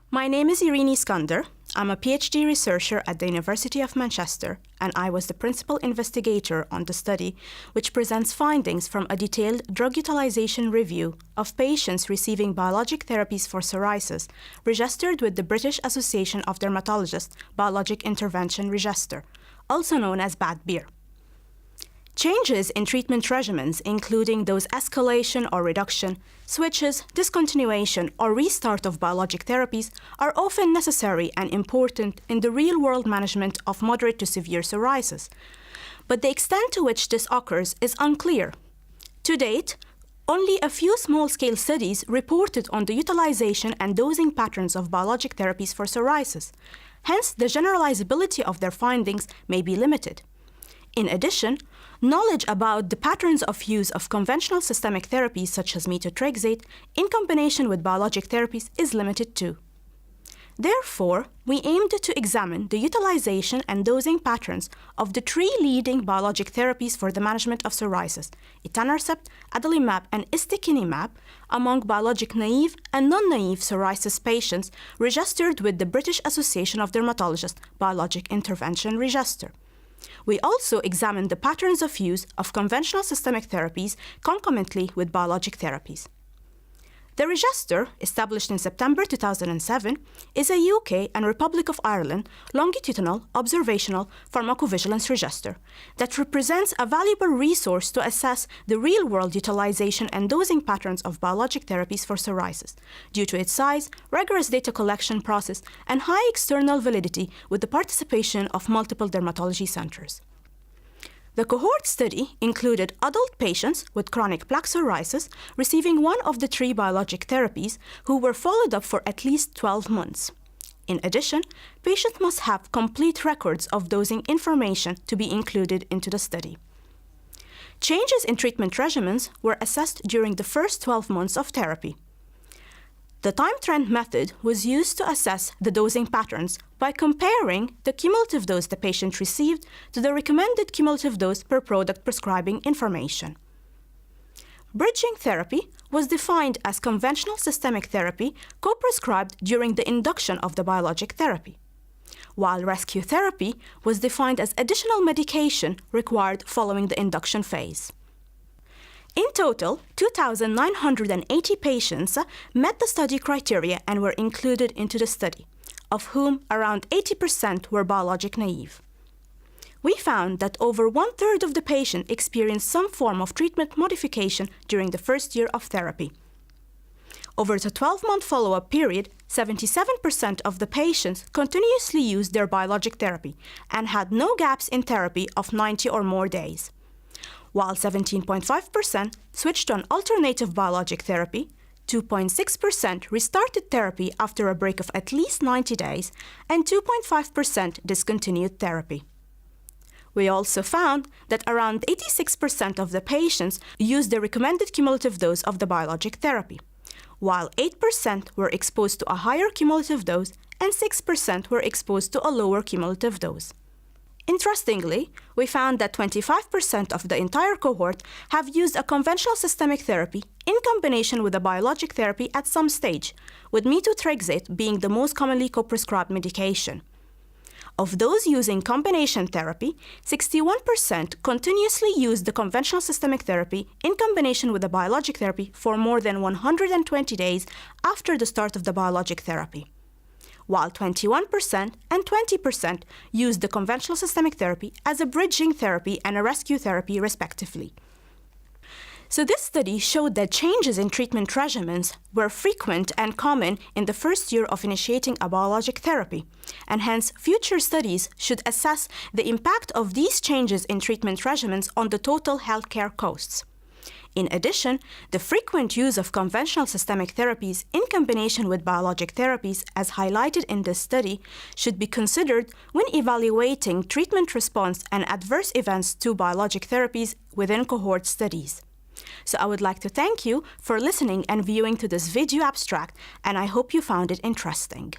My name is Iskandar. I'm a PhD researcher at the University of Manchester, and I was the principal investigator on the study, which presents findings from a detailed drug utilization review of patients receiving biologic therapies for psoriasis, registered with the British Association of Dermatologists Biologic Intervention Register, also known as BADBIR. Changes in treatment regimens, including those escalation or reduction, switches, discontinuation, or restart of biologic therapies, are often necessary and important in the real-world management of moderate to severe psoriasis. But the extent to which this occurs is unclear. To date, only a few small-scale studies reported on the utilization and dosing patterns of biologic therapies for psoriasis. Hence, the generalizability of their findings may be limited. In addition, knowledge about the patterns of use of conventional systemic therapies such as methotrexate in combination with biologic therapies is limited too. Therefore, we aimed to examine the utilization and dosing patterns of the three leading biologic therapies for the management of psoriasis, etanercept, adalimumab, and ustekinumab, among biologic-naive and non-naive psoriasis patients registered with the British Association of Dermatologists Biologic Intervention Register. We also examined the patterns of use of conventional systemic therapies concomitantly with biologic therapies. The register, established in September 2007, is a UK and Republic of Ireland longitudinal observational pharmacovigilance register that represents a valuable resource to assess the real-world utilization and dosing patterns of biologic therapies for psoriasis, due to its size, rigorous data collection process, and high external validity with the participation of multiple dermatology centers. The cohort study included adult patients with chronic plaque psoriasis receiving one of the three biologic therapies who were followed up for at least 12 months. In addition, patients must have complete records of dosing information to be included into the study. Changes in treatment regimens were assessed during the first 12 months of therapy. The time trend method was used to assess the dosing patterns by comparing the cumulative dose the patient received to the recommended cumulative dose per product prescribing information. Bridging therapy was defined as conventional systemic therapy co-prescribed during the induction of the biologic therapy, while rescue therapy was defined as additional medication required following the induction phase. In total, 2,980 patients met the study criteria and were included into the study, of whom around 80% were biologic naive. We found that over one-third of the patients experienced some form of treatment modification during the first year of therapy. Over the 12-month follow-up period, 77% of the patients continuously used their biologic therapy and had no gaps in therapy of 90 or more days, while 17.5% switched on alternative biologic therapy, 2.6% restarted therapy after a break of at least 90 days, and 2.5% discontinued therapy. We also found that around 86% of the patients used the recommended cumulative dose of the biologic therapy, while 8% were exposed to a higher cumulative dose and 6% were exposed to a lower cumulative dose. Interestingly, we found that 25% of the entire cohort have used a conventional systemic therapy in combination with a biologic therapy at some stage, with methotrexate being the most commonly co-prescribed medication. Of those using combination therapy, 61% continuously used the conventional systemic therapy in combination with the biologic therapy for more than 120 days after the start of the biologic therapy, while 21% and 20% used the conventional systemic therapy as a bridging therapy and a rescue therapy, respectively. So this study showed that changes in treatment regimens were frequent and common in the first year of initiating a biologic therapy, and hence future studies should assess the impact of these changes in treatment regimens on the total healthcare costs. In addition, the frequent use of conventional systemic therapies in combination with biologic therapies, as highlighted in this study, should be considered when evaluating treatment response and adverse events to biologic therapies within cohort studies. So I would like to thank you for listening and viewing to this video abstract, and I hope you found it interesting.